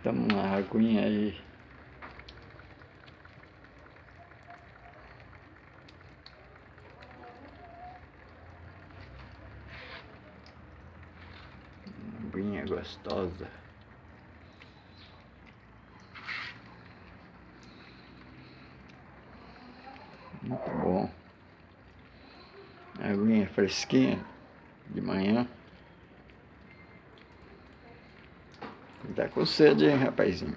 Toma uma aguinha aí. Uma aguinha gostosa. Muito bom. Aguinha fresquinha de manhã. Tá com sede, hein, rapazinho?